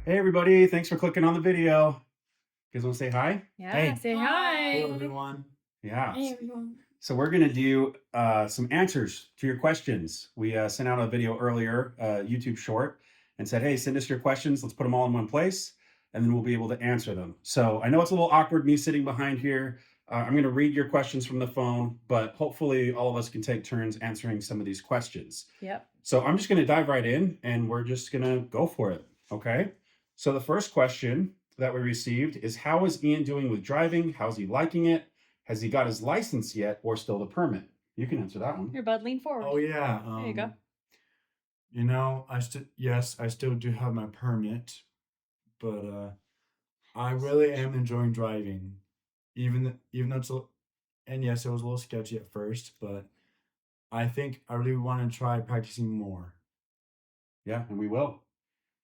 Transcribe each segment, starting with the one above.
Hey everybody, thanks for clicking on the video. You guys want to say hi? Yeah, Hey. say hi. Hello, everyone. Yeah. Hey, everyone. So we're gonna do some answers to your questions. We sent out a video earlier, YouTube short, and said, hey, send us your questions. Let's put them all in one place, and then we'll be able to answer them. So I know it's a little awkward me sitting behind here. I'm gonna read your questions from the phone, but hopefully all of us can take turns answering some of these questions. Yep. So I'm just gonna dive right in and we're just gonna go for it, okay? So the first question that we received is, how is Ian doing with driving? How's he liking it? Has he got his license yet or still the permit? You can answer that one. Here, bud, lean forward. Oh yeah. There you go. You know, I still do have my permit, but I really am enjoying driving, even though and yes, it was a little sketchy at first, but I think I really want to try practicing more. Yeah, and we will.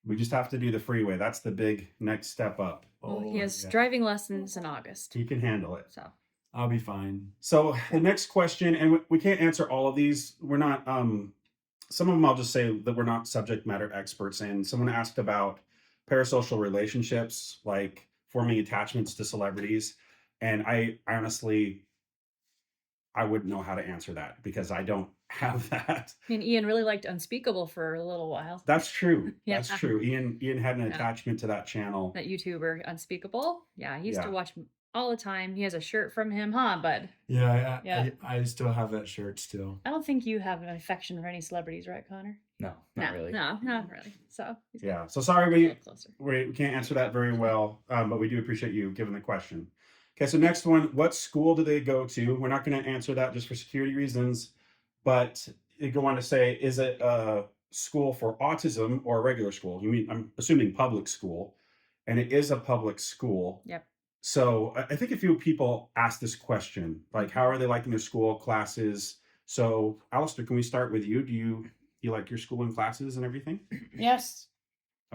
We just have to do the freeway. That's the big next step up. Well, he has yeah. driving lessons in August, He can handle it. so I'll be fine. So the next question, and we can't answer all of these. We're not, some of them I'll just say that we're not subject matter experts in. Someone asked about parasocial relationships, like forming attachments to celebrities. And I honestly, I wouldn't know how to answer that because I don't have that. I mean, Ian really liked Unspeakable for a little while. That's true. Yeah. That's true. Ian had an Yeah. attachment to that channel. That YouTuber Unspeakable. Yeah, he used Yeah. to watch all the time. He has a shirt from him, huh, bud? Yeah, Yeah. I still have that shirt still. I don't think you have an affection for any celebrities, right, Connor? No, not really. No, not really. So he's Yeah. So sorry a little we closer. we can't answer that very well, but we do appreciate you giving the question. Okay, so next one, what school do they go to? We're not going to answer that just for security reasons, but they go on to say, is it a school for autism or a regular school? You mean, I'm assuming public school, and it is a public school. Yep. So I think a few people asked this question, like, how are they liking their school classes? So Alistair, can we start with you? Do you like your school and classes and everything? Yes.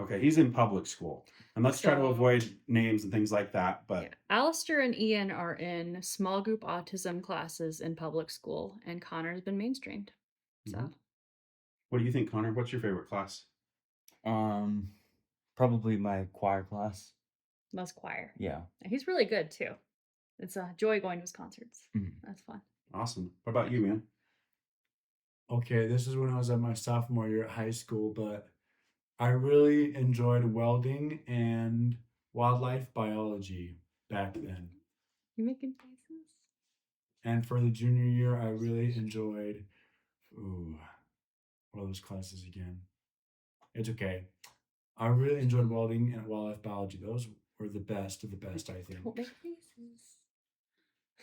Okay, he's in public school. And let's try to So- avoid names and things like that. But Yeah. Alistair and Ian are in small group autism classes in public school, and Connor's been mainstreamed. So Mhm. What do you think, Connor? What's your favorite class? Probably my choir class. most choir. Yeah. And he's really good too. It's a joy going to his concerts. Mhm. That's fun. Awesome. What about you, man? Okay, this is when I was at my sophomore year at high school, but I really enjoyed welding and wildlife biology back then. You making faces? And for the junior year, I really enjoyed, what are those classes again? It's okay. I really enjoyed welding and wildlife biology. Those were the best of the best, I think. Don't make faces.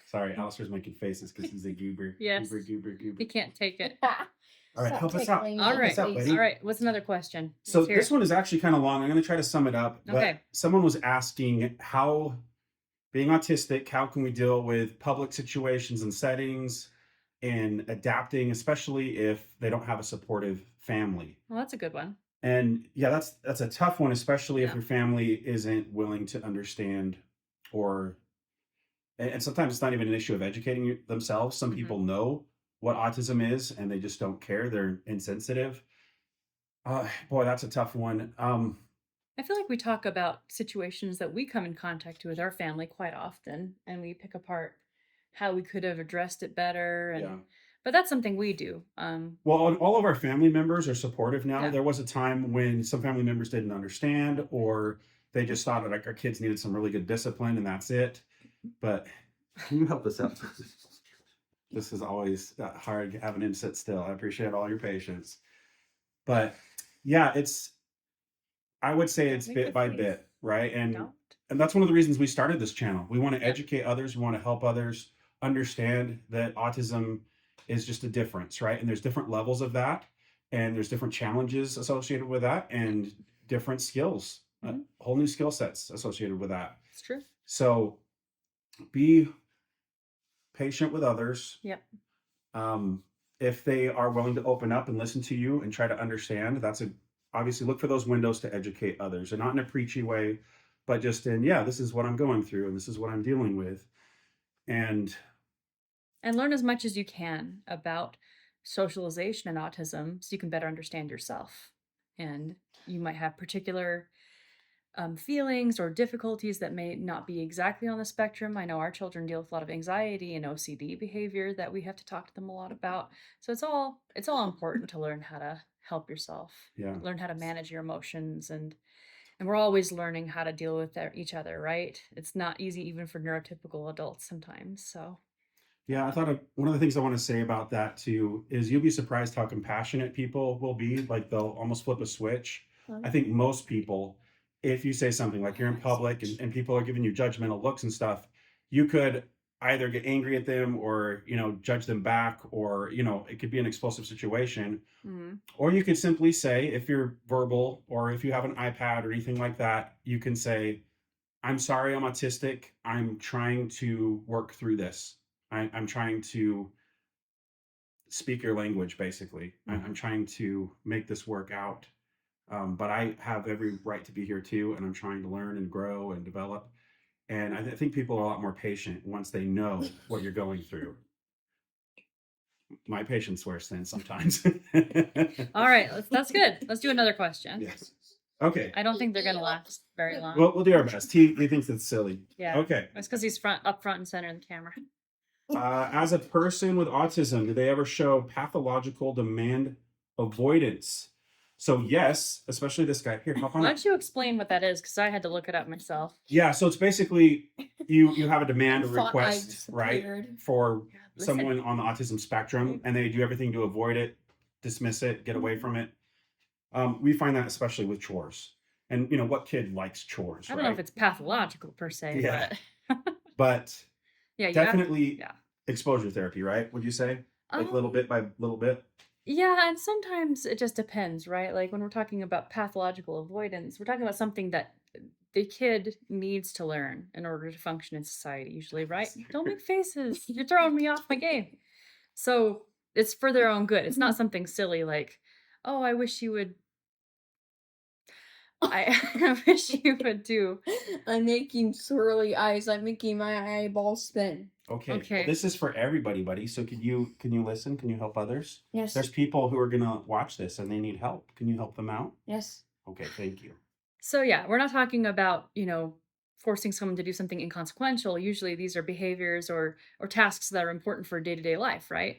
Sorry, Alistair's making faces because he's a goober. Yes. Goober. He can't take it. All right, help us out. All Help right. us out, buddy. All right. What's another question? So Let's hear this it. one is actually kind of long. I'm going to try to sum it up. But Okay. someone was asking how, being autistic, how can we deal with public situations and settings and adapting, especially if they don't have a supportive family? Well, that's a good one. And yeah, that's a tough one, especially if Yeah. your family isn't willing to understand, or and sometimes it's not even an issue of educating themselves. Some Mhm. people know what autism is and they just don't care. They're insensitive. Boy, that's a tough one. I feel like we talk about situations that we come in contact with our family quite often, and we pick apart how we could have addressed it better. And Yeah. but that's something we do. Well, all of our family members are supportive now. Yeah. There was a time when some family members didn't understand, or they just thought like our kids needed some really good discipline and that's it. But can you help us out? This is always hard having him sit still. I appreciate all your patience. But yeah, I would say it's Make bit the by face. bit, right? Don't. And that's one of the reasons we started this channel. We want to Yep. educate others. We want to help others understand that autism is just a difference, right? And there's different levels of that, and there's different challenges associated with that, and different skills, Mhm. whole new skill sets associated with that. It's true. So be patient with others. Yep. If they are willing to open up and listen to you and try to understand, obviously look for those windows to educate others, and not in a preachy way, but just in, yeah, this is what I'm going through and this is what I'm dealing with. And And learn as much as you can about socialization and autism so you can better understand yourself. and you might have particular feelings or difficulties that may not be exactly on the spectrum. I know our children deal with a lot of anxiety and OCD behavior that we have to talk to them a lot about. So it's all important to learn how to help yourself, Yeah. learn how to manage your emotions, and we're always learning how to deal with each other, right? It's not easy even for neurotypical adults sometimes. So Yeah, I thought one of the things I want to say about that too is you'll be surprised how compassionate people will be. Like they'll almost flip a switch. I think most people, if you say something like you're in public and people are giving you judgmental looks and stuff, you could either get angry at them or, judge them back, or, it could be an explosive situation. mm, Or you could simply say, if you're verbal or if you have an iPad or anything like that, you can say, I'm sorry, I'm autistic. I'm trying to work through this. I'm trying to speak your language, basically. I'm trying to make this work out. But I have every right to be here too, and I'm trying to learn and grow and develop. And I think people are a lot more patient once they know what you're going through. My patience wears thin sometimes. all right, that's good. Let's do another question. Yes. Okay. I don't think they're gonna last very long. Well, we'll do our best. He thinks it's silly. Yeah. Okay. It's because he's up front and center in the camera. As a person with autism, do they ever show pathological demand avoidance? So yes, especially this guy here. Hop on Why up. don't you explain what that is? Because I had to look it up myself. Yeah, so it's basically you have a demand or I thought I request, right, disappeared. for Listen. someone on the autism spectrum, and they do everything to avoid it, dismiss it, get away from it. We find that especially with chores. And what kid likes chores, I don't know if it's pathological per se, Yeah. but But yeah, definitely yeah. exposure therapy, right? Would you say? Like little Um, bit by little bit? Yeah, and sometimes it just depends, right? Like when we're talking about pathological avoidance, we're talking about something that the kid needs to learn in order to function in society, usually, right? Don't make faces. You're throwing me off my game. So it's for their own good. It's not something silly like, oh, I wish you would. I wish you would do. I'm making swirly eyes. I'm making my eyeball spin. Okay. Well, Okay. this is for everybody, buddy. So can you listen? Can you help others? Yes. There's people who are gonna watch this and they need help. Can you help them out? Yes. Okay, thank you. So yeah, we're not talking about, forcing someone to do something inconsequential. Usually these are behaviors or tasks that are important for day-to-day life, right?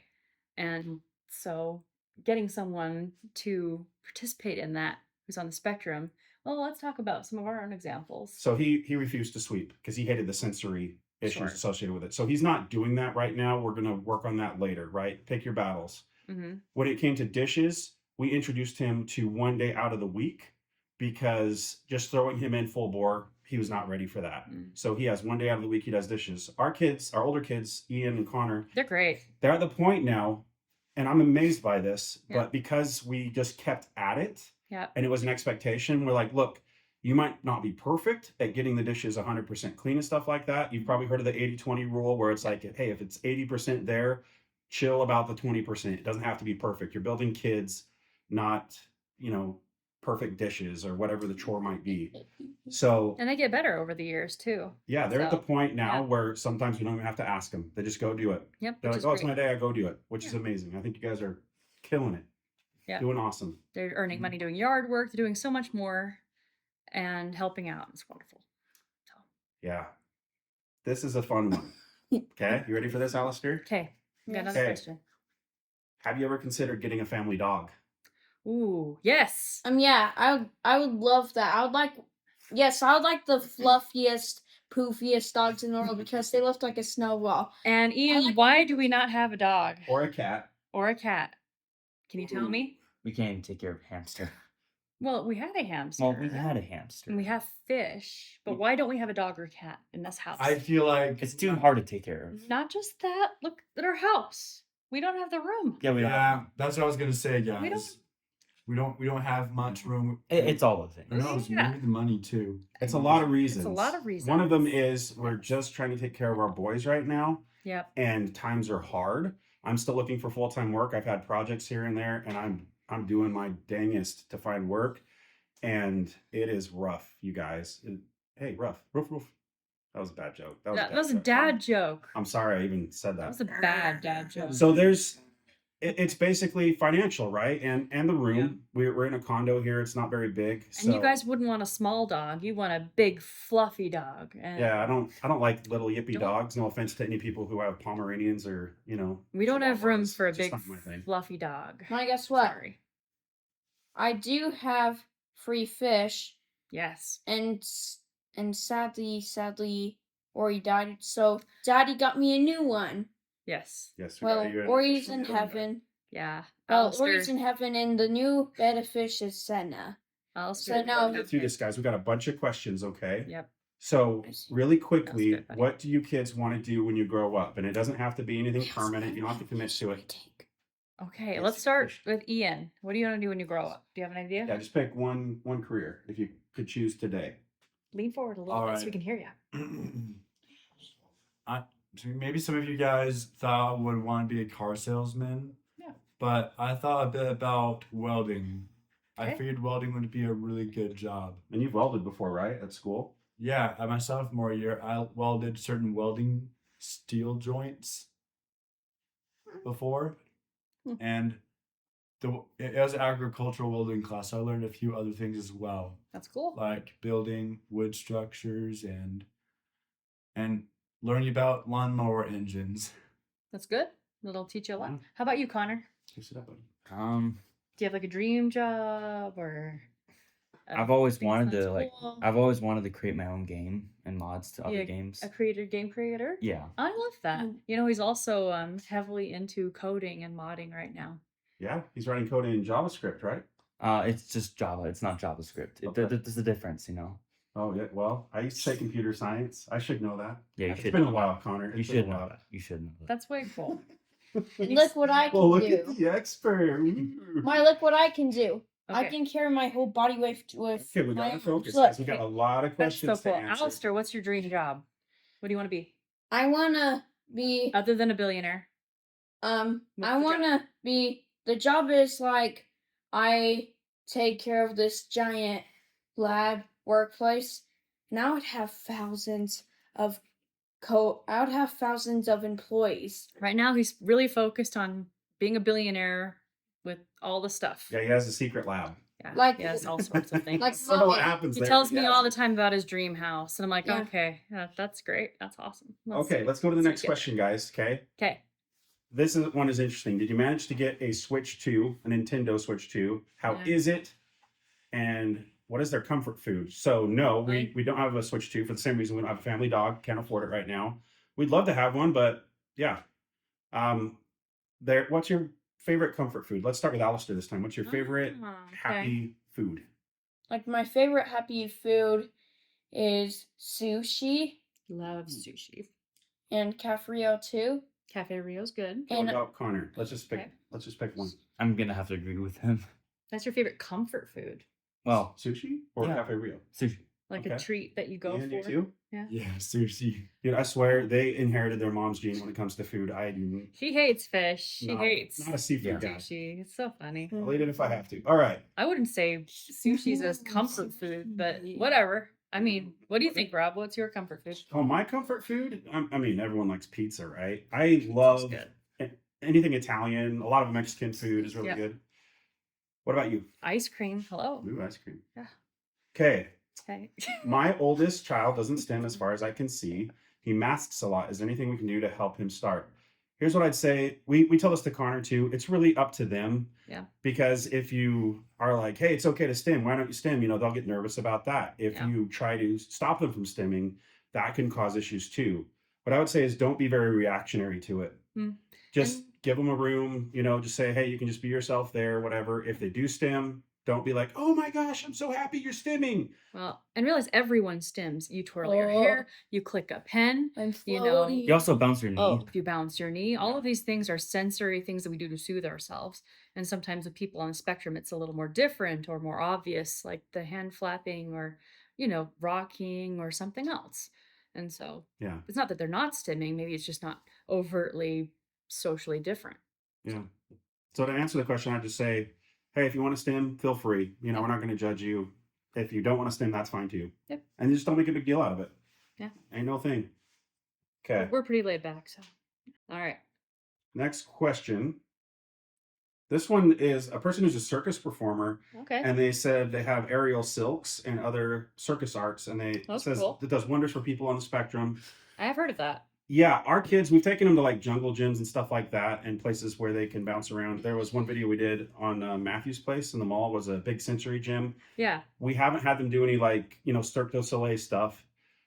And so getting someone to participate in that who's on the spectrum, well, let's talk about some of our own examples. So he refused to sweep because he hated the sensory issues Sure. associated with it. So he's not doing that right now. We're gonna work on that later, right? Pick your battles. Mm-hmm. When it came to dishes, we introduced him to one day out of the week because just throwing him in full bore, he was not ready for that. So he has one day out of the week he does dishes. Our older kids, Ian and Connor, They're great. they're at the point now, and I'm amazed by this, Yeah. but because we just kept at it Yeah. and it was an expectation, we're like, look, you might not be perfect at getting the dishes 100% clean and stuff like that. You've probably heard of the 80-20 rule where it's like, hey, if it's 80% there, chill about the 20%. It doesn't have to be perfect. You're building kids, not, perfect dishes or whatever the chore might be. So And they get better over the years too. yeah, they're at the So, point now yeah. where sometimes we don't even have to ask them. They just go do it. Yep. They're Which like, is oh, it's great. my day. I go do it, which is Yeah. amazing. I think you guys are killing it. Yeah. Doing awesome. They're earning money doing yard work. They're doing so much more and helping out. It's wonderful. So, Yeah. This is a fun one. Okay. You ready for this, Alistair? okay. We got Yes. another Okay. question. Have you ever considered getting a family dog? Ooh, yes. Yeah, I would love that. I would like the fluffiest, poofiest dogs in the world because they look like a snowball. And Ian, why do we not have a dog Or a cat? or a cat? Can you tell me? We can't even take care of a hamster. Well, we had a hamster. Well, we had a hamster. And we have fish, but why don't we have a dog or a cat in this house? I feel like It's too hard to take care of. Not just that. Look at our house. We don't have the room. Yeah, we don't. yeah, that's what I was gonna say, guys. We don't- We don't have much room. It's all of it. Who knows? Yeah. Maybe the money too. It's a lot of reasons. It's a lot of reasons. One of them is we're just trying to take care of our boys right now, Yep. and times are hard. I'm still looking for full-time work. I've had projects here and there, and I'm doing my dangest to find work, and it is rough, you guys. Hey, rough. That was a bad joke. That was a joke. dad joke. I'm sorry I even said That that. was a bad dad joke. So there's it's basically financial, right? And the room. Yeah. We're in a condo here. It's not very big. And you So guys wouldn't want a small dog. You want a big, fluffy dog. And yeah, I don't like little yippy Don't- dogs. No offense to any people who have Pomeranians or we don't have room Chihuahuas. for a Just big, not my thing. fluffy dog. Now, guess what? Sorry. I do have free fish, Yes. and sadly, Ori died. So Daddy got me a new one. Yes. Yes. we Well, got you an Ori's official in new dog. heaven. Yeah. Well, Alistair, Ori's in heaven, and the new bed of fish is Senna. Alistair, So now- Get through this, guys. We got a bunch of questions. Okay. Yep. So I see. really quickly, good, buddy. what do you kids want to do when you grow up? And it doesn't have to be anything permanent. You don't have to commit to it. Okay, Yes, let's start fish. with Ian. What do you want to do when you grow up? Do you have an idea? Yeah, just pick one career if you could choose today. Lean forward a little All bit so we right. can hear you. Maybe some of you guys thought I would want to be a car salesman. Yeah. But I thought a bit about welding. I Okay. figured welding would be a really good job. And you've welded before, right? At school? Yeah, at my sophomore year, I welded certain welding steel joints before, Hmm. and it was an agricultural welding class. So I learned a few other things as well, That's cool. like building wood structures and learning about lawnmower engines. That's good. That'll teach you a lot. Yeah. How about you, Connor? Fix it up, buddy. Do you have like a dream job or? I've always things wanted that's to like. cool? I've always wanted to create my own game and mods to Yeah, other games. A game creator. Yeah. I love that. Mm. You know, he's also heavily into coding and modding right now. Yeah, he's writing code in JavaScript, right? It's just Java. It's not JavaScript. Okay. There's a difference, you know. Oh yeah. Well, I used to say computer science. I should know that. Yeah, you It's should. been a know while, that. Connor. You It's been a should know while. that. You should know that. That's way cool. And look what I can Well, look do. at the expert. Ooh. Look what I can do. I Okay. can carry my whole body weight with Okay, we my gotta focus, Look, guys. We got a lot of That's so questions cool. to answer. Alistair, what's your dream job? What do you want to be? I wanna be Other than a billionaire. I the job? wanna be the job is like I take care of this giant lab workplace, and I would have thousands of employees. Right now, he's really focused on being a billionaire with all the stuff. Yeah, he has a secret lab. Yeah, Like- he has all sorts of things. Like I don't know what Mommy. happens He there. tells but me yes. all the time about his dream house, and I'm like, Yeah. okay, that's great. That's awesome. Okay, let's go to the next question, guys. Okay. Okay. This one is interesting. Did you manage to get a Switch 2, a Nintendo Switch 2? How is Yeah. it? And what is their comfort food? So no, Right. we don't have a Switch 2 for the same reason we don't have a family dog. Can't afford it right now. We'd love to have one, but yeah. What's your favorite comfort food? Let's start with Alistair this time. What's your favorite Ah, okay. happy food? Like my favorite happy food is sushi Loves sushi. and Cafrio too. Cafe Rio's good. What And about Connor? Let's just pick. Okay. Let's just pick one. I'm gonna have to agree with him. That's your favorite comfort food, Well, Sushi or Yeah. Cafe Rio? sushi. like a Okay. treat that you go And you for. too? Yeah, sushi. Dude, I swear they inherited their mom's gene when it comes to food. I do She hates fish. She not, hates not a seafood Yeah. guy. sushi. It's so funny. I'll eat it if I have to. All right. I wouldn't say sushi's as comfort food, but whatever. I mean, what do you think, Rob? What's your comfort food? Oh, my comfort food? I mean, everyone likes pizza, right? I love good. anything Italian. A lot of Mexican food is really Yeah. good. What about you? Ice cream. Hello. Ooh, ice cream. Yeah. Okay. Okay. My oldest child doesn't stim as far as I can see. He masks a lot. Is there anything we can do to help him start? Here's what I'd say. We tell this to Connor too. It's really up to them. Yeah. Because if you are like, hey, it's okay to stim, why don't you stim? They'll get nervous about that. If Yeah. you try to stop them from stimming, that can cause issues too. What I would say is don't be very reactionary to it. Mm. Just And- give them a room, just say, hey, you can just be yourself there, whatever. If they do stim, don't be like, oh my gosh, I'm so happy you're stimming. Well, and realize everyone stims. You twirl your Oh. hair, you click a pen, I'm You know, floaty. You also bounce your knee. Oh. you bounce your knee. All of these things are sensory things that we do to soothe ourselves. And sometimes with people on the spectrum, it's a little more different or more obvious, like the hand flapping or, rocking or something else. And so Yeah. it's not that they're not stimming, maybe it's just not overtly socially different. Yeah. So to answer the question, I'd just say, hey, if you want to stim, feel free. We're not going to judge you. If you don't want to stim, that's fine too. Yep. And just don't make a big deal out of it. Yeah. Ain't no thing. Okay. We're pretty laid back, so all right. Next question. This one is a person who's a circus performer, Okay. and they said they have aerial silks and other circus arts, and it That's says cool. it does wonders for people on the spectrum. I have heard of that. Yeah, our kids, we've taken them to like jungle gyms and stuff like that, and places where they can bounce around. There was one video we did on Matthew's place in the mall, was a big sensory gym. Yeah. We haven't had them do any like Cirque du Soleil stuff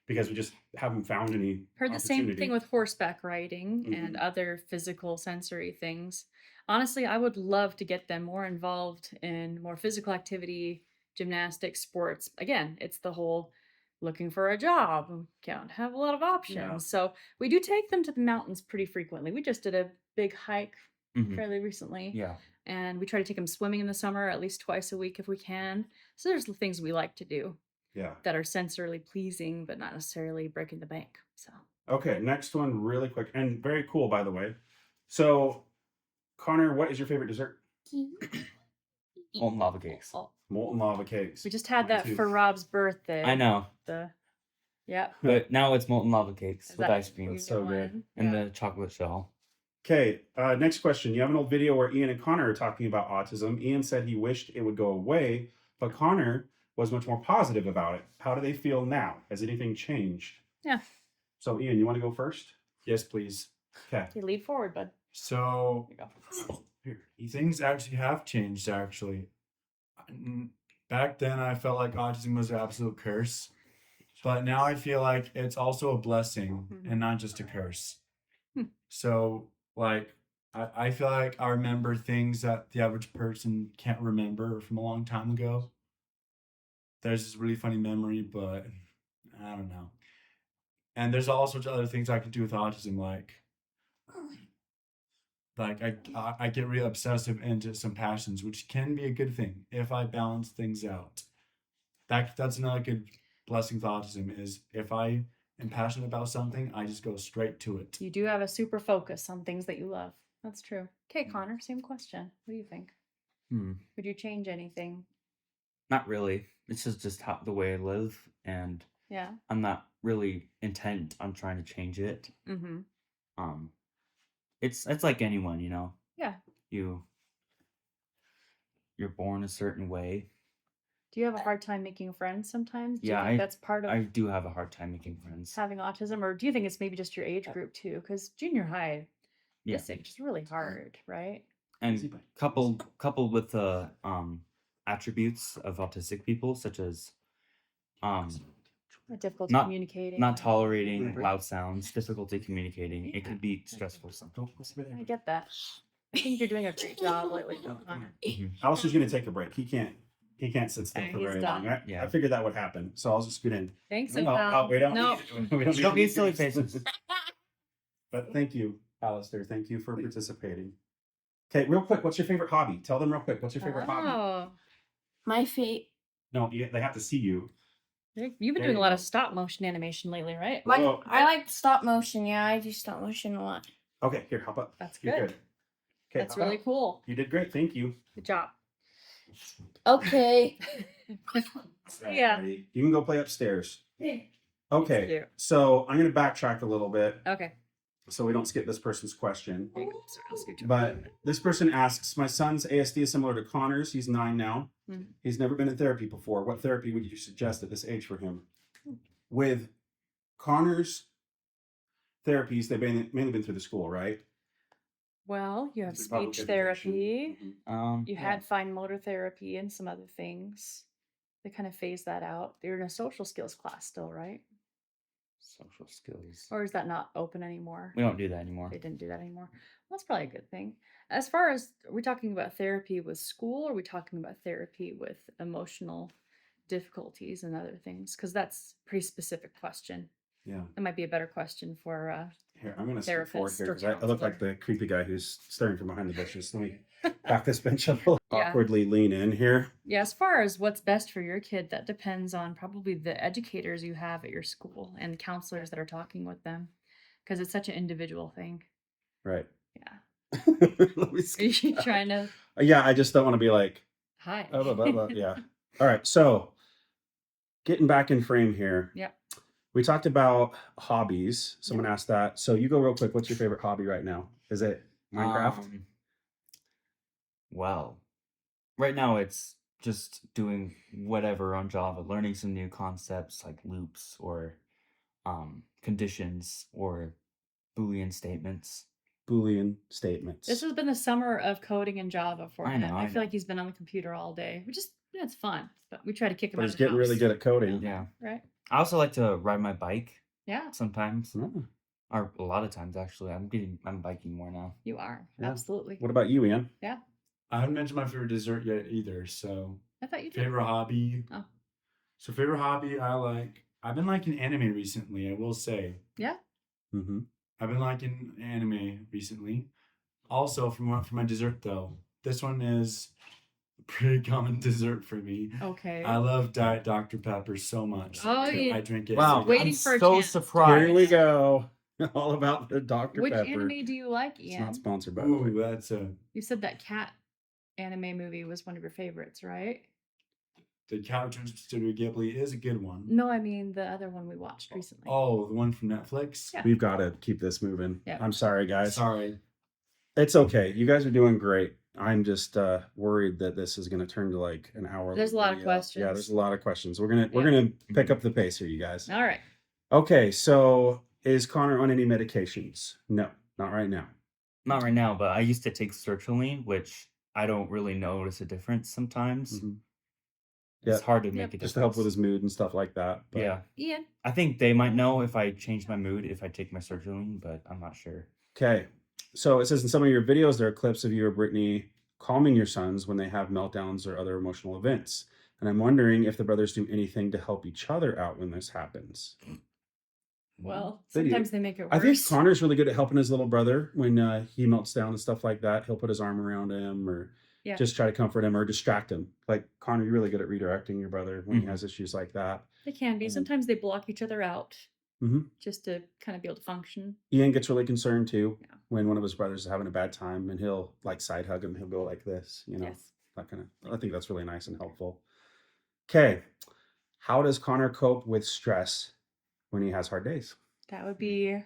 because we just haven't found any Heard the same opportunity. thing with horseback riding and other physical sensory things. Honestly, I would love to get them more involved in more physical activity, gymnastics, sports. Again, it's the whole looking for a job. Can't have a lot of options. Yeah. So we do take them to the mountains pretty frequently. We just did a big hike Mhm. fairly recently. Yeah. And we try to take them swimming in the summer at least twice a week if we can. So there's the things we like to do Yeah. that are sensorily pleasing, but not necessarily breaking the bank. So Okay, next one really quick and very cool, by the way. So, Connor, what is your favorite dessert? Molten lava cakes. oh, Molten lava cakes. we just had Mine that too. for Rob's birthday. I know, Yeah. but now it's molten lava cakes Is with that ice cream your That's so good. one? and Yeah. the chocolate shell. Okay, next question. You have an old video where Ian and Connor are talking about autism. Ian said he wished it would go away, but Connor was much more positive about it. How do they feel now? Has anything changed? Yeah. So, Ian, you want to go first? Yes, please. Okay. Okay, lead forward, bud. So Here you go. Here. things actually have changed. Actually, back then I felt like autism was an absolute curse, but now I feel like it's also a blessing Mhm. and not just a curse. Hmm. So like I feel like I remember things that the average person can't remember from a long time ago. There's this really funny memory, but I don't know. And there's all sorts of other things I can do with autism, like I get really obsessive into some passions, which can be a good thing if I balance things out. That's another good blessing with autism is if I am passionate about something, I just go straight to it. You do have a super focus on things that you love. That's true. Okay, Connor, same question. What do you think? Would you change anything? Not really. It's just how the way I live, and Yeah. I'm not really intent on trying to change it. Mm-hmm. It's like anyone, Yeah. You're born a certain way. Do you have a hard time making friends sometimes? Do you Yeah, think that's part of I do have a hard time making friends. having autism, or do you think it's maybe just your age group too? Because junior high, Yeah, this age is really hard, right? Easy and button. coupled with the attributes of autistic people, such as Difficulty not communicating. not tolerating loud sounds, difficulty communicating. It could be stressful sometimes. I get that. I think you're doing a great job lately, Connor. Alistair's going to take a break. He can't sit still Okay, for he's very done. long. I Yeah. figured that would happen, so I'll just scoot in. Thanks, No, pal. we don't No. need, we don't Don't need be silly faces. But thank you, Alistair. Thank you for participating. Okay, real quick, what's your favorite hobby? Tell them real quick. What's your favorite hobby? Oh, My fate. No, they have to see you. you've been There doing you a lot go. of stop motion animation lately, right? Whoa. I like stop motion. Yeah, I do stop motion a lot. Okay, here, hop up. That's You're good. Okay, That's hop really up. cool. You did great. Thank you. Good job. Okay. Yeah. Ready? You can go play upstairs. Okay. Okay, cute. so I'm going to backtrack a little bit Okay. so we don't skip this person's question. Here you go. Sorry, I'll scooch over. But this person asks, my son's ASD is similar to Connor's. He's 9 now. Mhm. He's never been in therapy before. What therapy would you suggest at this age for him? With Connor's therapies, they've mainly been through the school, right? Well, you have Through public speech education. therapy. You Yeah. had fine motor therapy and some other things. They kind of phased that out. You're in a social skills class still, right? Social skills. Or is that not open anymore? We don't do that anymore. They didn't do that anymore. Well, that's probably a good thing. As far as, are we talking about therapy with school, or are we talking about therapy with emotional difficulties and other things? Because that's a pretty specific question. Yeah. It might be a better question for Here, I'm going to step forward Therapist here or because I look like the creepy guy who's staring from behind the bushes. Let me back this bench up a little. Yeah. Awkwardly lean in here. yeah, as far as what's best for your kid, that depends on probably the educators you have at your school and counselors that are talking with them, because it's such an individual thing. Right. Yeah. Let me Are see. you trying to Yeah, I just don't want to be like, hi? blah, blah, blah. Yeah. All right. So getting back in frame here. Yep. We talked about hobbies. Someone asked that. So you go real quick. What's your favorite hobby right now? Is it Minecraft? Well, right now it's just doing whatever on Java, learning some new concepts like loops or conditions or Boolean statements. Boolean This statements. has been the summer of coding in Java for I him. know, I I feel know. like he's been on the computer all day, which is it's fun. But we try to kick him But out he's of the getting really house. good at coding. Yeah. Right? I also like to ride my bike Yeah, sometimes, Oh, or a lot of times actually. I'm biking more now. you are. Yeah. Absolutely. what about you, Ian? Yeah. I haven't mentioned my favorite dessert yet either. So I thought you did. favorite hobby. Oh. So favorite hobby I've been liking anime recently, I will say. Yeah. Mm-hmm. I've been liking anime recently. Also, for my dessert though, this one is a pretty common dessert for me. Okay. I love Diet Dr. Pepper so much. Oh, yeah. I drink it. Wow, every day. Waiting I'm for a so chance. surprised. Here we go. All about the Dr. Which Pepper. anime do you like, It's Ian? not sponsored by Ooh, that's You said that cat anime movie was one of your favorites, right? the Cat Returns to Studio Ghibli is a good one. No, I mean the other one we watched recently. Oh, the one from Netflix. Yeah. We've got to keep this moving. Yeah. I'm sorry, guys. Sorry. It's okay. You guys are doing great. I'm just worried that this is going to turn to like an hour. There's a lot of questions. Yeah, there's a lot of questions. We're gonna pick up the pace here, you guys. All right. Okay, so is Connor on any medications? No, not right now. Not right now, but I used to take sertraline, which I don't really notice a difference sometimes. Mhm. It's Yeah. hard to make Yep. a difference. Just to help with his mood and stuff like that. But Yeah. Ian. I think they might know if I change my mood if I take my sertraline, but I'm not sure. Okay. So it says in some of your videos, there are clips of you or Brittany calming your sons when they have meltdowns or other emotional events. And I'm wondering if the brothers do anything to help each other out when this happens. Well, They do. sometimes they make it worse. I think Connor's really good at helping his little brother when he melts down and stuff like that. He'll put his arm around him or Yeah. just try to comfort him or distract him. Like Connor, you're really good at redirecting your brother when he Mhm. has issues like that. They can be. Sometimes they block each other out Mhm. just to kind of be able to function. Ian gets really concerned too Yeah. when one of his brothers is having a bad time, and he'll like side hug him. He'll go like this, Yes. that kind of. I think that's really nice and helpful. Okay, how does Connor cope with stress when he has hard days? That would be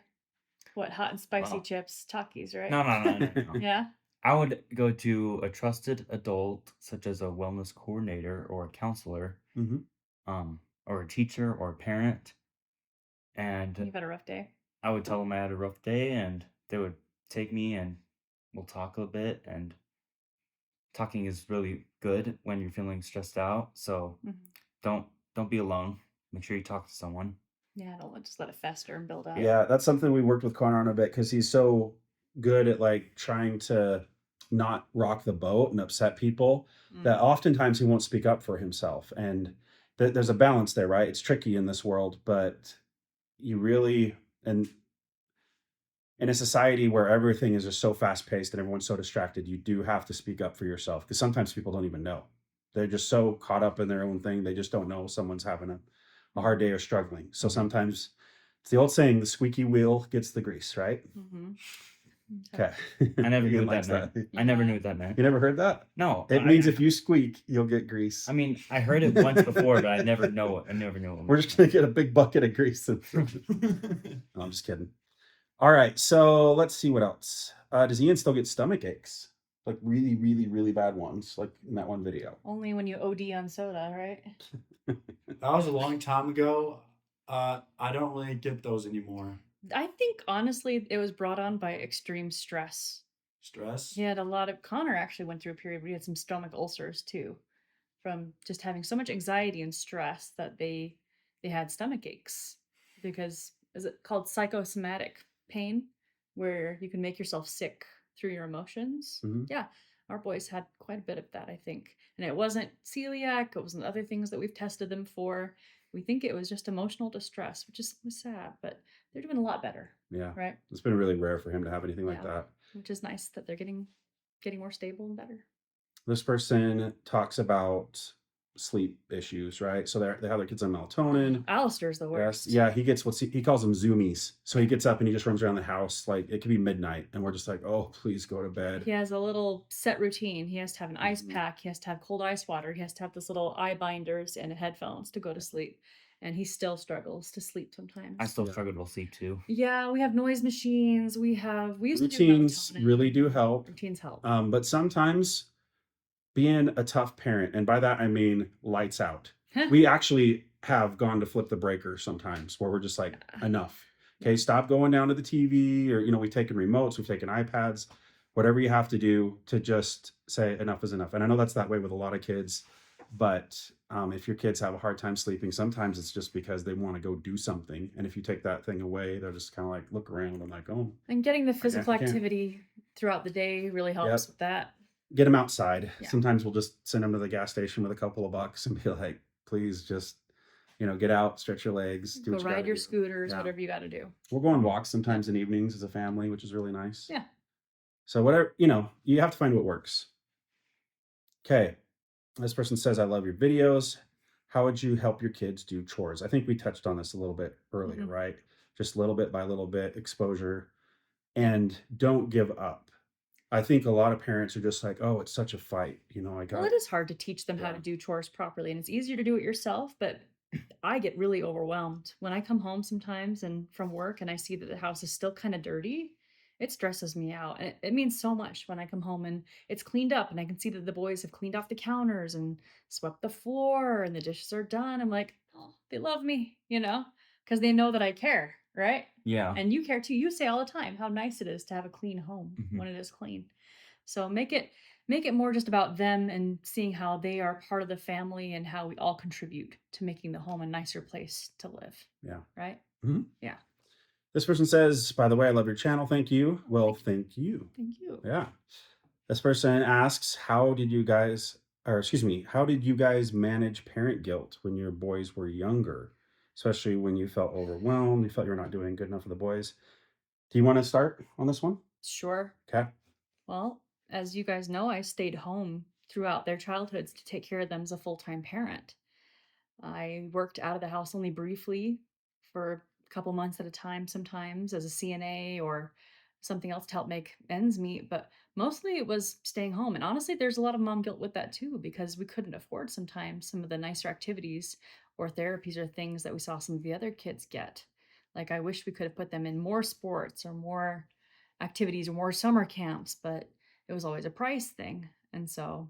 what, hot and spicy Wow. chips, Takis, right? No. Yeah. I would go to a trusted adult, such as a wellness coordinator or a counselor, Mm-hmm. or a teacher or a parent, and You've had a rough day. I would tell them I had a rough day, and they would take me and we'll talk a bit. And talking is really good when you're feeling stressed out. So Mhm. don't be alone. Make sure you talk to someone. Yeah, don't just let it fester and build up. Yeah, that's something we worked with Connor on a bit because he's so good at like trying to not rock the boat and upset people that oftentimes he won't speak up for himself. And there's a balance there, right? It's tricky in this world, but you really, and in a society where everything is just so fast paced and everyone's so distracted, you do have to speak up for yourself because sometimes people don't even know. They're just so caught up in their own thing. They just don't know someone's having a hard day or struggling. So sometimes it's the old saying, the squeaky wheel gets the grease, right? Mm-hmm. Okay. I never knew Ian what likes that meant. I never knew what that meant. You never heard that? No, It means if you squeak, you'll get grease. I mean, I heard it once before, but I never knew it. We're just gonna get a big bucket of grease. No, I'm just kidding. All right, so let's see what else. Does Ian still get stomach aches? Like really, really, really bad ones, like in that one video. Only when you OD on soda, right? That was a long time ago. I don't really get those anymore. I think honestly it was brought on by extreme stress. Stress. He had a lot of Connor actually went through a period where he had some stomach ulcers too, from just having so much anxiety and stress that they had stomach aches because is it called psychosomatic pain, where you can make yourself sick through your emotions. Mhm. Yeah, our boys had quite a bit of that, I think, and it wasn't celiac. It wasn't other things that we've tested them for. We think it was just emotional distress, which is sad, but they're doing a lot better, Yeah, right? it's been really rare for him to have anything like Yeah. that. Which is nice that they're getting more stable and better. This person talks about sleep issues, right? So they have their kids on melatonin. Alistair's the Yes, worst. yeah, he gets he calls them zoomies. So he gets up and he just runs around the house like it could be midnight, and we're just like, oh, please go to bed. He has a little set routine. He has to have an ice Mhm. pack. He has to have cold ice water. He has to have this little eye binders and headphones to go to sleep. And he still struggles to sleep sometimes. I still Yeah. struggle to sleep too. Yeah, we have noise machines. We used Routines to do melatonin. really do help. Routines help. But sometimes being a tough parent, and by that I mean lights out. We actually have gone to flip the breaker sometimes where we're just like, enough. Okay, Yeah. stop going down to the TV, or we've taken remotes, we've taken iPads, whatever you have to do to just say enough is enough. And I know that's that way with a lot of kids, but if your kids have a hard time sleeping, sometimes it's just because they want to go do something. And if you take that thing away, they're just kind of like look around and like, oh, And getting the I can't. physical activity throughout the day really Yep. helps with that. Get them outside. Yeah. Sometimes we'll just send them to the gas station with a couple of bucks and be like, please just, get out, stretch your legs, do Go what you ride gotta your do. scooters, Yeah. whatever you got to do. We'll go on walks sometimes in evenings as a family, which is really nice. Yeah. So whatever, you have to find what works. Okay. This person says, I love your videos. How would you help your kids do chores? I think we touched on this a little bit earlier, Mhm. right? Just little bit by little bit, exposure, and don't give up. I think a lot of parents are just like, oh, it's such a fight. I Well, got, it is hard to teach them how Yeah. to do chores properly, and it's easier to do it yourself, but I get really overwhelmed when I come home sometimes and from work and I see that the house is still kind of dirty. It stresses me out. And it means so much when I come home and it's cleaned up and I can see that the boys have cleaned off the counters and swept the floor and the dishes are done. I'm like, oh, they love me, because they know that I care, right? Yeah. And you care too. You say all the time how nice it is to have a clean home Mhm. when it is clean. So make it more just about them and seeing how they are part of the family and how we all contribute to making the home a nicer place to live. Yeah. Right? Mhm. Yeah. This person says, by the way, I love your channel. Thank you. Well, thank you. Thank you. Yeah. This person asks, how did you guys manage parent guilt when your boys were younger, especially when you felt overwhelmed, you felt you're not doing good enough for the boys? Do you want to start on this one? Sure. Okay. Well, as you guys know, I stayed home throughout their childhoods to take care of them as a full-time parent. I worked out of the house only briefly for a couple months at a time, sometimes as a CNA or something else to help make ends meet. But mostly it was staying home. And honestly, there's a lot of mom guilt with that too, because we couldn't afford sometimes some of the nicer activities or therapies or things that we saw some of the other kids get. Like, I wish we could have put them in more sports or more activities or more summer camps, but it was always a price thing. And so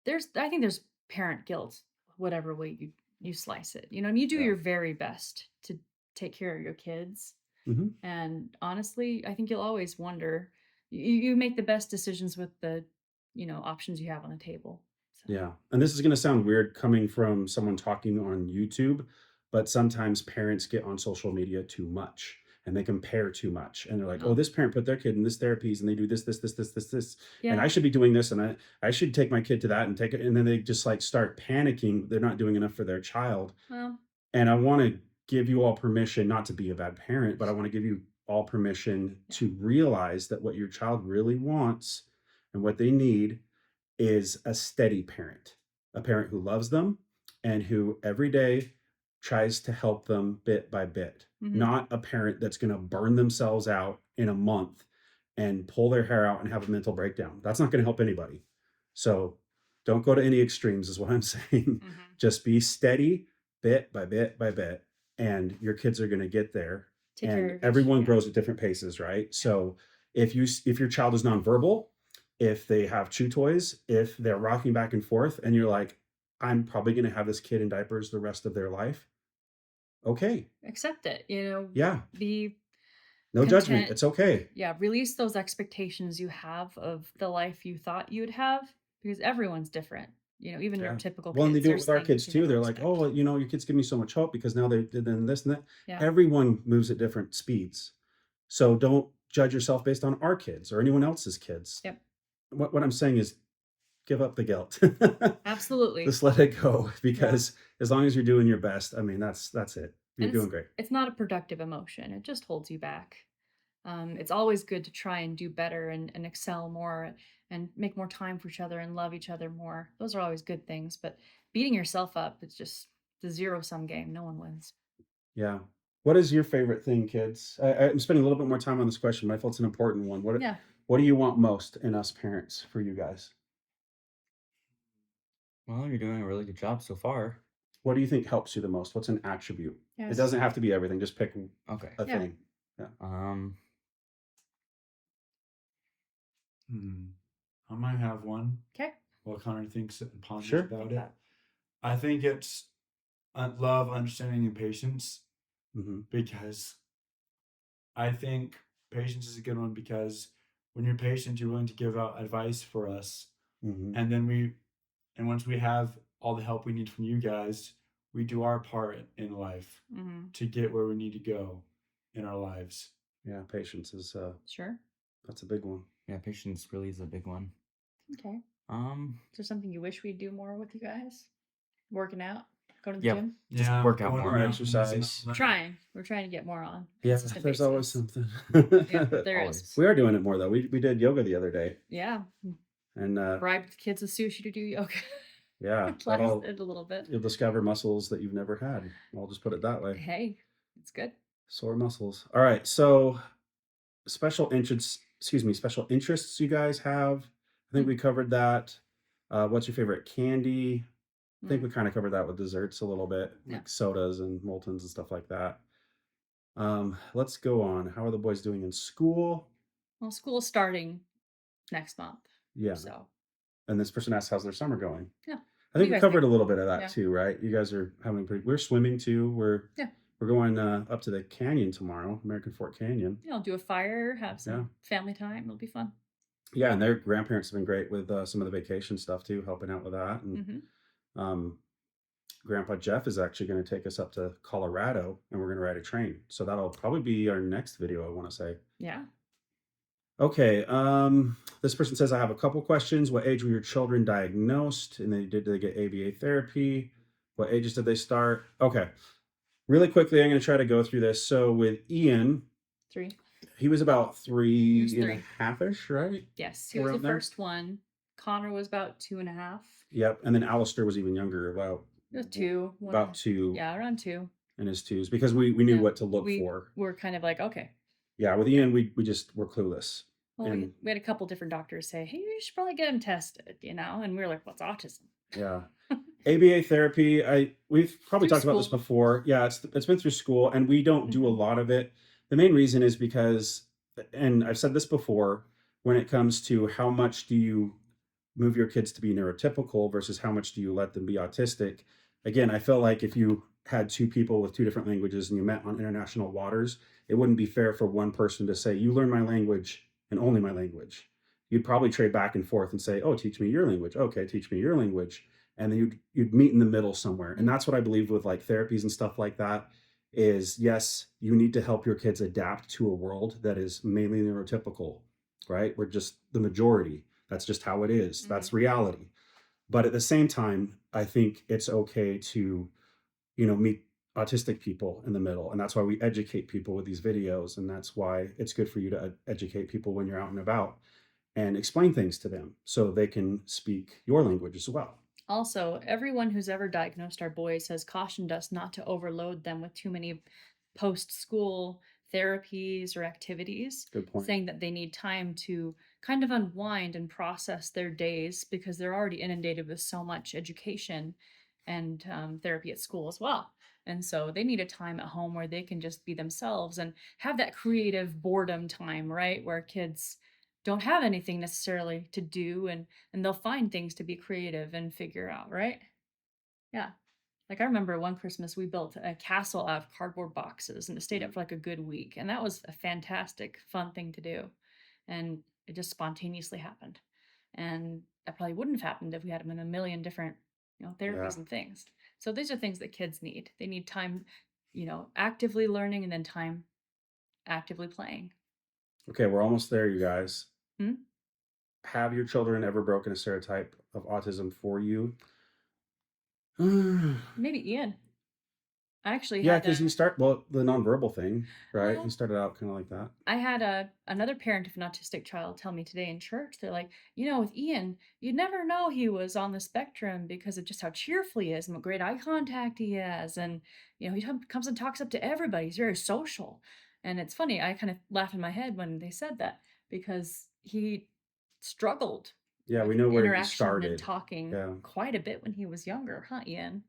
I think there's parent guilt, whatever way you slice it. And you do Yeah. your very best to take care of your kids. Mm-hmm. And honestly, I think you'll always wonder. You make the best decisions with the, options you have on the table. So, Yeah. And this is going to sound weird coming from someone talking on YouTube, but sometimes parents get on social media too much and they compare too much. And they're like, oh, Oh. this parent put their kid in this therapies and they do this, this, this, this, this, this. And yeah, I should be doing this. And I should take my kid to that and take it. And then they just like start panicking. They're not doing enough for their child. well, And I want to give you all permission not to be a bad parent, but I want to give you all permission to realize that what your child really wants and what they need is a steady parent, a parent who loves them and who every day tries to help them bit by bit, mhm. not a parent that's going to burn themselves out in a month and pull their hair out and have a mental breakdown. That's not going to help anybody. So don't go to any extremes, is what I'm saying. Mhm. Just be steady, bit by bit by bit, and your kids are going to get there. Take care And of everyone yeah. grows at different paces, right? So if your child is nonverbal, if they have chew toys, if they're rocking back and forth, and you're like, I'm probably going to have this kid in diapers the rest of their life. Okay. Accept it. Yeah. Be No judgment. content. It's okay. Yeah, release those expectations you have of the life you thought you'd have, because everyone's different. Even your Yeah. typical Well, and they kids, do it there's with our things kids you too. never They're like, expect. oh, your kids give me so much hope because now they did this and that. Yeah. Everyone moves at different speeds. So don't judge yourself based on our kids or anyone else's kids. Yep. What I'm saying is give up the guilt. Absolutely. Just let it go, because as long as you're doing your best, I mean, that's it. You're And doing great. It's not a productive emotion. It just holds you back. It's always good to try and do better and excel more and make more time for each other and love each other more. Those are always good things. But beating yourself up, it's just the zero-sum game. No one wins. Yeah. What is your favorite thing, kids? I'm spending a little bit more time on this question, but I feel it's an important one. Yeah. What do you want most in us parents for you guys? Well, you're doing a really good job so far. What do you think helps you the most? What's an attribute? It Yes. doesn't have to be everything. Just pick Okay. a Yeah. thing. I might have one. Okay. what Connor thinks and ponders Sure. about Like it. that. I think it's love, understanding, and patience, Mm-hmm. because I think patience is a good one, because when you're patient, you're willing to give out advice for us, Mm-hmm. and then once we have all the help we need from you guys, we do our part in life Mm-hmm. to get where we need to go in our lives. Yeah, patience is Sure. that's a big one. Yeah, patience really is a big one. Okay. Um, Is there something you wish we'd do more with you guys? Working out? Going to the Yep. gym? Just Yeah, work out going more. More around exercise. and all that. Trying. We're trying to get more on. Yeah, consistent there's always basis. something. Yeah, there is. Always. We are doing it more though. We did yoga the other day, Yeah. and Bribed the kids with sushi to do yoga. yeah, that'll Lasted a little bit. you'll discover muscles that you've never had. I'll just put it that way. Hey, it's good. Sore muscles. All right, so special interests you guys have. I think we covered that. What's your favorite candy? I think we kind of covered that with desserts a little bit, Yeah. like sodas and Moltons and stuff like that. Let's go on. How are the boys doing in school? Well, school's starting next month. Yeah. So, And this person asks, how's their summer going? Yeah. I What do think you we guys covered think? a little bit of that Yeah. too, right? You guys are having we're swimming too. We're going up to the canyon tomorrow, American Fork Canyon. I'll do a fire, have some Yeah. family time. It'll be fun. Yeah, and their grandparents have been great with some of the vacation stuff too, helping out with that. And Mm-hmm. Grandpa Jeff is actually going to take us up to Colorado, and we're going to ride a train. So that'll probably be our next video, I want to say. Yeah. Okay. This person says, I have a couple questions. What age were your children diagnosed? And did they get ABA therapy? What ages did they start? Okay. Really quickly, I'm going to try to go through this. So with Ian, 3. he was about three was and three. a half-ish, right? Yes. He was the Around there? first one. Connor was about 2.5. Yep. And then Alistair was even younger, about 2. about 2 Yeah, around 2. in his 2s, because we knew Yeah, what to look we for. We're kind of like, okay. Yeah, with Ian, we just were clueless. Well, And we had a couple different doctors say, hey, you should probably get him tested, and we were like, what's autism? yeah. ABA therapy, we've probably Through talked about this school. before. Yeah, it's been through school, and we don't do a lot of it. The main reason is because, and I've said this before, when it comes to how much do you move your kids to be neurotypical versus how much do you let them be autistic. Again, I feel like if you had 2 people with 2 different languages and you met on international waters, it wouldn't be fair for one person to say, you learn my language and only my language. You'd probably trade back and forth and say, oh, teach me your language. Okay, teach me your language. And then you'd meet in the middle somewhere. And that's what I believe with like therapies and stuff like that is, yes, you need to help your kids adapt to a world that is mainly neurotypical, right? We're just the majority. That's just how it is. That's reality. But at the same time, I think it's okay to, meet autistic people in the middle. And that's why we educate people with these videos. And that's why it's good for you to educate people when you're out and about and explain things to them so they can speak your language as well. Also, everyone who's ever diagnosed our boys has cautioned us not to overload them with too many post-school therapies or activities. Good point. Saying that they need time to kind of unwind and process their days because they're already inundated with so much education and therapy at school as well. And so they need a time at home where they can just be themselves and have that creative boredom time, right? Where kids don't have anything necessarily to do and they'll find things to be creative and figure out, right? Yeah. Like I remember one Christmas we built a castle out of cardboard boxes and it stayed up for like a good week. And that was a fantastic, fun thing to do. And it just spontaneously happened. And that probably wouldn't have happened if we had them in a million different, therapies and things. So these are things that kids need. They need time, actively learning and then time actively playing. Okay, we're almost there, you guys. Hmm? Have your children ever broken a stereotype of autism for you? Maybe Ian. I actually Yeah, had because you start the nonverbal thing, right? Well, You started out kind of like that. I had another parent of an autistic child tell me today in church, they're like, with Ian, you'd never know he was on the spectrum because of just how cheerful he is and what great eye contact he has. And, he comes and talks up to everybody. He's very social. And it's funny, I kind of laughed in my head when they said that because he struggled Yeah, we with know where he interaction started. and talking Yeah. quite a bit when he was younger, huh, Ian?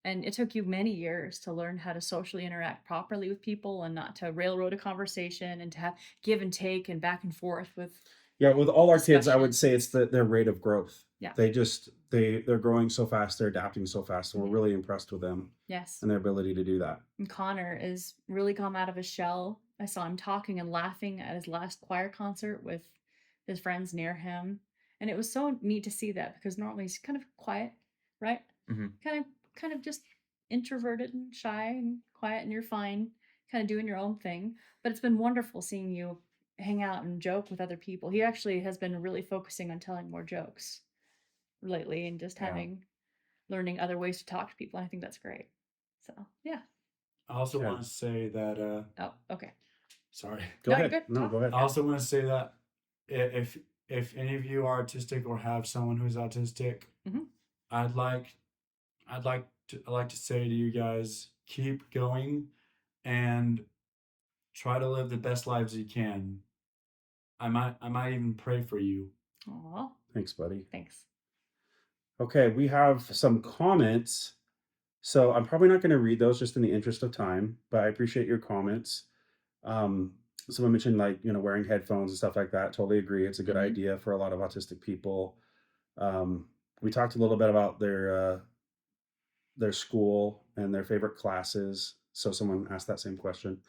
And it took you many years to learn how to socially interact properly with people and not to railroad a conversation and to have give and take and back and forth with. Yeah, with all our kids, I Discussion. would say it's their rate of growth. Yeah. They're growing so fast, they're adapting so fast, and we're Mhm. really impressed with them Yes. and their ability to do that. And Connor is really come out of his shell. I saw him talking and laughing at his last choir concert with his friends near him. And it was so neat to see that because normally he's kind of quiet, right? Mhm. Kind of just introverted and shy and quiet, and you're fine, kind of doing your own thing. But it's been wonderful seeing you hang out and joke with other people. He actually has been really focusing on telling more jokes lately and just Yeah. learning other ways to talk to people. And I think that's great. So yeah. I also Okay. want to say that Oh, okay. sorry. Go No, you're ahead. good. No, Talk. go ahead. I also want to say that if any of you are autistic or have someone who's autistic, Mhm. I'd like to say to you guys, keep going and try to live the best lives you can. I might even pray for you. Aw, Thanks, buddy. thanks. Okay, we have some comments. So I'm probably not going to read those just in the interest of time, but I appreciate your comments. Um, Someone mentioned like, wearing headphones and stuff like that. Totally agree. It's a good Mhm. idea for a lot of autistic people. We talked a little bit about their school and their favorite classes. So someone asked that same question.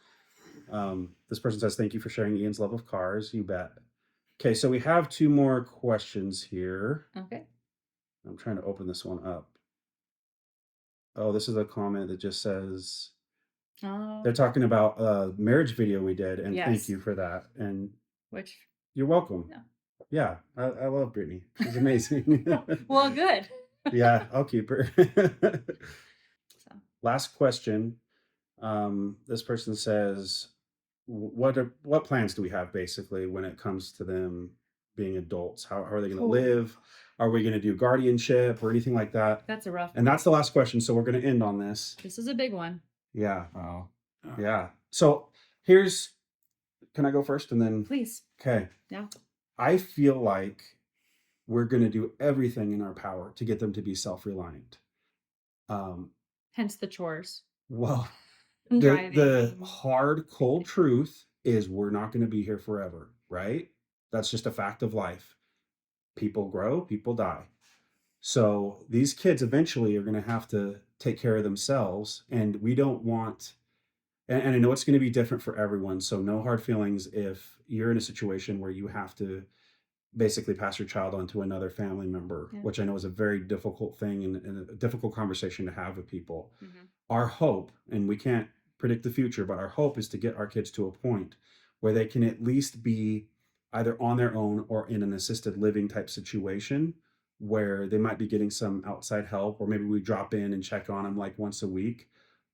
This person says, "Thank you for sharing Ian's love of cars." You bet. Okay, so we have two more questions here. Okay. I'm trying to open this one up. Oh, this is a comment that just says Oh, they're talking about a marriage video we did, and thank yes. you for that. And Which, you're welcome. yeah. Yeah, I love Brittany. She's amazing. Well, good. Yeah, I'll keep her. So, Last question. This person says, what plans do we have basically when it comes to them being adults? How are they going to Cool. live? Are we going to do guardianship or anything like that? that's a rough And one. that's the last question. So we're going to end on this. This is a big one. Yeah. Wow. Yeah. So can I go first and then? Please. Okay. Yeah. I feel like we're going to do everything in our power to get them to be self-reliant. Hence the chores. Well, And the driving. hard, cold truth is we're not going to be here forever, right? That's just a fact of life. People grow, people die. So these kids eventually are going to have to take care of themselves, and we don't want. And I know it's going to be different for everyone. So no hard feelings if you're in a situation where you have to basically pass your child on to another family member, Yeah. which I know is a very difficult thing and a difficult conversation to have with people. Mhm. Our hope, and we can't predict the future, but our hope is to get our kids to a point where they can at least be either on their own or in an assisted living type situation where they might be getting some outside help, or maybe we drop in and check on them like once a week.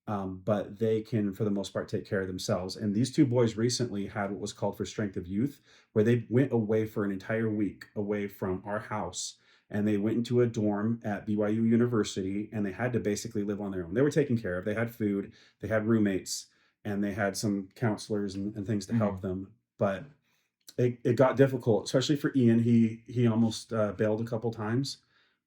But they can, for the most part, take care of themselves. And these two boys recently had what was called for Strength of Youth, where they went away for an entire week away from our house, and they went into a dorm at BYU University, and they had to basically live on their own. They were taken care of. They had food, they had roommates, and they had some counselors and things to help them. But it got difficult, especially for Ian. He almost bailed a couple times,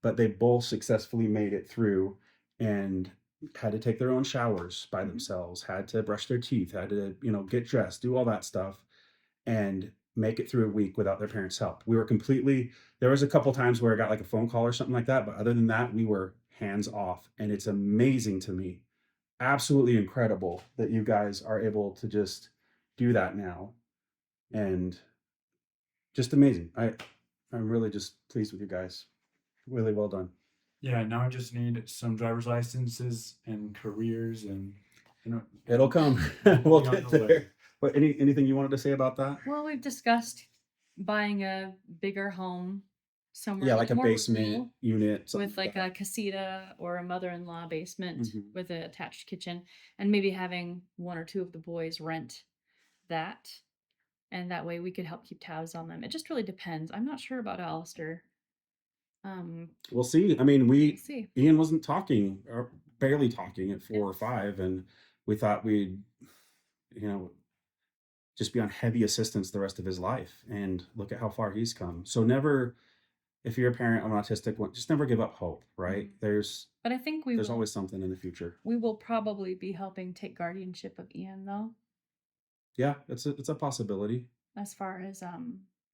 but they both successfully made it through and had to take their own showers by themselves, had to brush their teeth, had to get dressed, do all that stuff, and make it through a week without their parents' help. We were completely. There was a couple times where I got like a phone call or something like that, but other than that, we were hands off. And it's amazing to me, absolutely incredible that you guys are able to just do that now, and just amazing. I'm really just pleased with you guys. Really well done. Yeah, now I just need some driver's licenses and careers and It'll come. we'll We'll be on get the way. there. But anything you wanted to say about that? Well, we've discussed buying a bigger home somewhere Yeah, like a more basement rural, unit, something with like that. a casita or a mother-in-law basement Mhm. with an attached kitchen, and maybe having one or two of the boys rent that, and that way we could help keep tabs on them. It just really depends. I'm not sure about Alistair. We'll see. I mean, We'll see. Ian wasn't talking or barely talking at 4 or 5, and we thought we'd, you know, just be on heavy assistance the rest of his life. And look at how far he's come. So never, if you're a parent of an autistic one, just never give up hope, right? But I think There's always something in the future. we will probably be helping take guardianship of Ian, though, Yeah, it's a possibility. as far as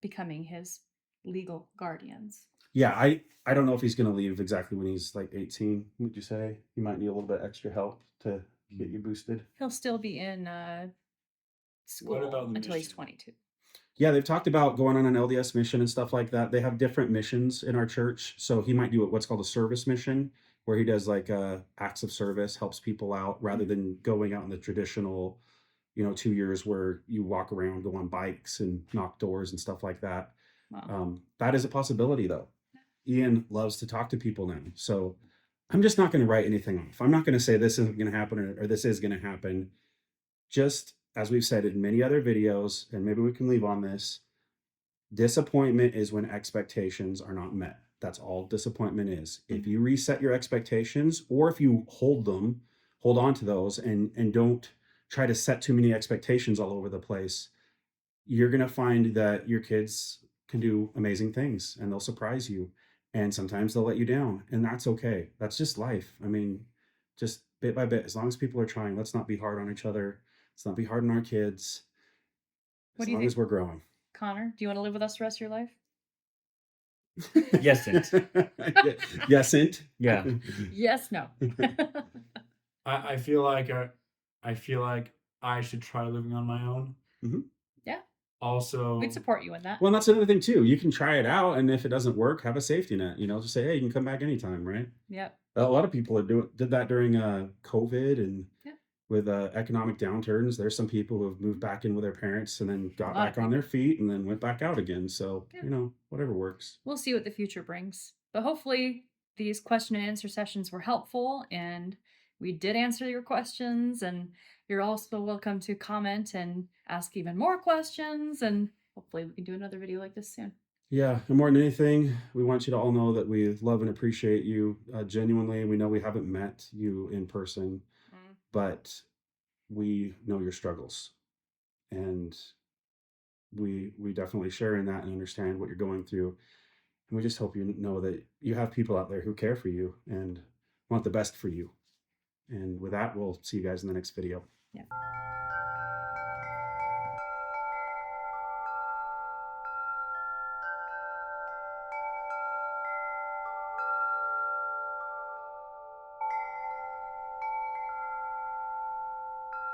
becoming his legal guardians. Yeah, I don't know if he's going to leave exactly when he's like 18. Would you say he might need a little bit extra help to get you boosted? He'll still be in school about the until he's mission? 22. Yeah, they've talked about going on an LDS mission and stuff like that. They have different missions in our church. So he might do what's called a service mission, where he does like acts of service, helps people out rather than going out in the traditional, 2 years where you walk around, go on bikes and knock doors and stuff like that. Wow. That is a possibility though. Ian loves to talk to people now. So I'm just not going to write anything off. I'm not going to say this isn't going to happen or this is going to happen. Just as we've said in many other videos, and maybe we can leave on this, disappointment is when expectations are not met. That's all disappointment is. If you reset your expectations, or if you hold on to those and don't try to set too many expectations all over the place, you're going to find that your kids can do amazing things and they'll surprise you. And sometimes they'll let you down, and that's okay. That's just life. I mean, just bit by bit, as long as people are trying, let's not be hard on each other. Let's not be hard on our kids. What As do you long think, as we're growing. Connor? Do you want to live with us the rest of your life? Yesn't. Yeah. Yes, no. I feel like I should try living on my own. Mhm. Yeah. Also, We'd support you in that. Well, that's another thing too. You can try it out, and if it doesn't work, have a safety net. Just say, hey, you can come back anytime, right? Yep. A lot of people did that during COVID and Yeah. with economic downturns. There's some people who have moved back in with their parents and then got lot of back on their feet and then went back out again. So Yeah. whatever works. We'll see what the future brings. But hopefully these question and answer sessions were helpful and we did answer your questions, and you're also welcome to comment and ask even more questions, and hopefully we can do another video like this soon. Yeah, and more than anything, we want you to all know that we love and appreciate you genuinely. We know we haven't met you in person, but we know your struggles, and we definitely share in that and understand what you're going through. And we just hope you know that you have people out there who care for you and want the best for you. And with that, we'll see you guys in the next video. Yeah.